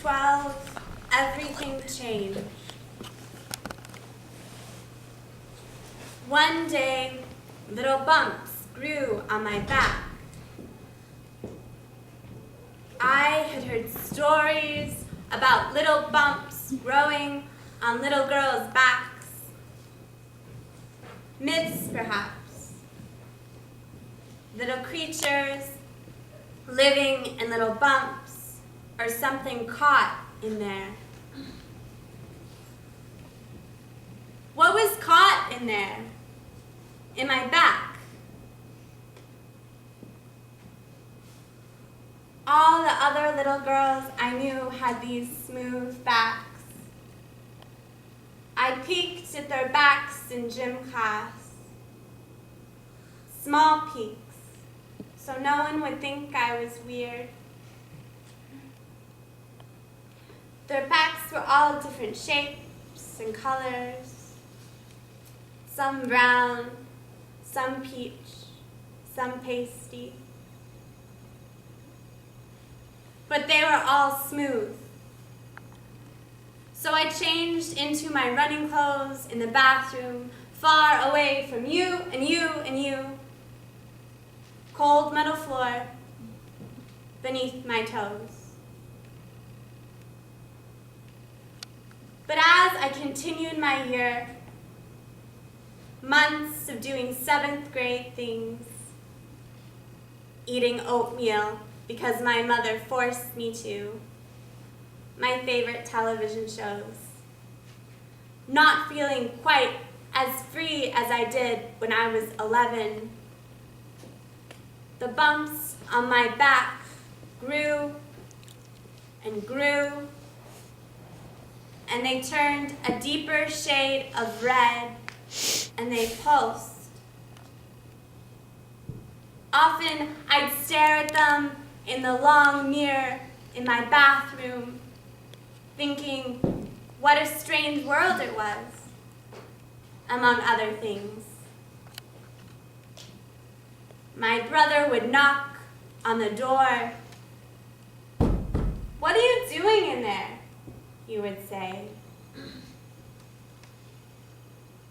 12, everything changed. One day, little bumps grew on my back. I had heard stories about little bumps growing on little girls' backs. Myths, perhaps. Little creatures living in little bumps, or something caught in there. What was caught in there? In my back? All the other little girls I knew had these smooth backs. I peeked at their backs in gym class. Small peeks, so no one would think I was weird. Their backs were all different shapes and colors. Some brown, some peach, some pasty. But they were all smooth. So I changed into my running clothes in the bathroom, far away from you and you and you. Cold metal floor beneath my toes. But as I continued my year, months of doing 7th grade things, eating oatmeal because my mother forced me to, my favorite television shows, not feeling quite as free as I did when I was 11. The bumps on my back grew and grew, and they turned a deeper shade of red, and they pulsed. Often I'd stare at them in the long mirror in my bathroom, thinking what a strange world it was, among other things. My brother would knock on the door. "What are you doing in there?" he would say.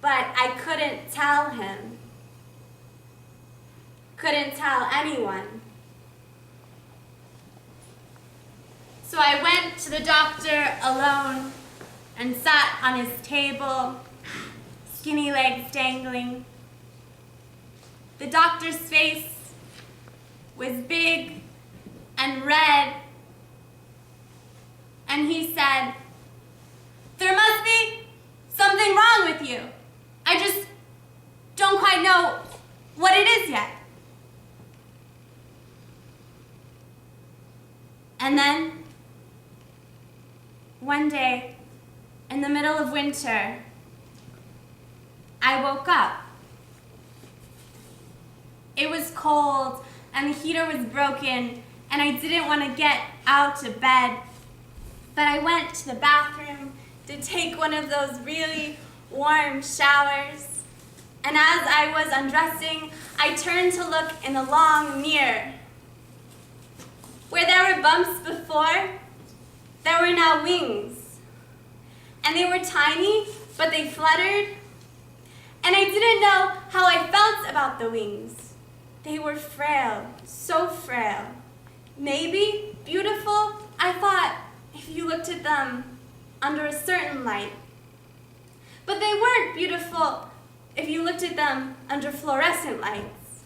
But I couldn't tell him. Couldn't tell anyone. So I went to the doctor alone and sat on his table, skinny legs dangling. The doctor's face was big and red, and he said, "There must be something wrong with you. I just don't quite know what it is yet." And then, one day, in the middle of winter, I woke up. It was cold, and the heater was broken, and I didn't want to get out of bed. But I went to the bathroom to take one of those really warm showers. And as I was undressing, I turned to look in the long mirror. Where there were bumps before, there were now wings. And they were tiny, but they fluttered. And I didn't know how I felt about the wings. They were frail, so frail. Maybe beautiful, I thought, if you looked at them under a certain light. But they weren't beautiful if you looked at them under fluorescent lights.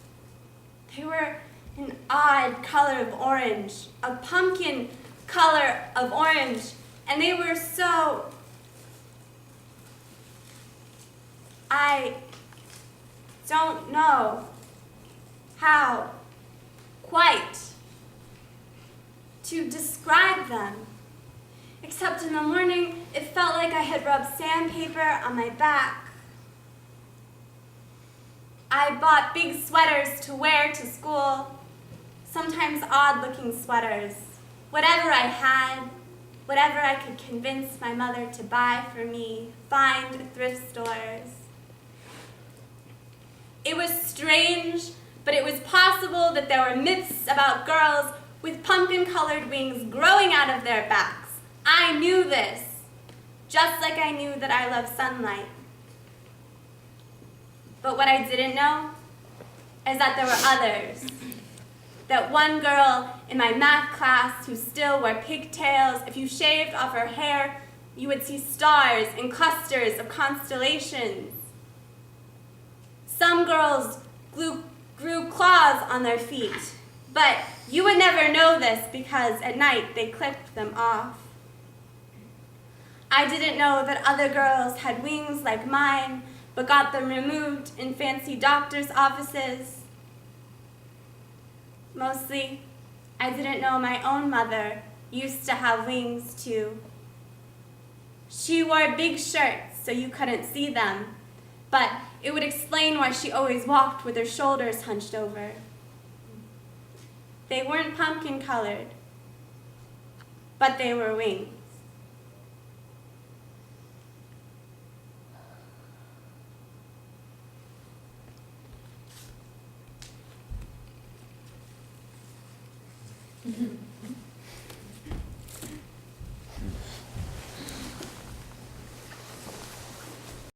They were an odd color of orange, a pumpkin color of orange, and they were so... I don't know how quite to describe them. Except in the morning, it felt like I had rubbed sandpaper on my back. I bought big sweaters to wear to school, sometimes odd-looking sweaters. Whatever I had, whatever I could convince my mother to buy for me, find at thrift stores. It was strange, but it was possible that there were myths about girls with pumpkin-colored wings growing out of their backs, I knew this, just like I knew that I love sunlight. But what I didn't know is that there were others. That one girl in my math class who still wore pigtails, if you shaved off her hair, you would see stars and clusters of constellations. Some girls grew claws on their feet, but you would never know this because at night they clipped them off. I didn't know that other girls had wings like mine, but got them removed in fancy doctor's offices. Mostly, I didn't know my own mother used to have wings too. She wore big shirts so you couldn't see them, but it would explain why she always walked with her shoulders hunched over. They weren't pumpkin colored, but they were wings.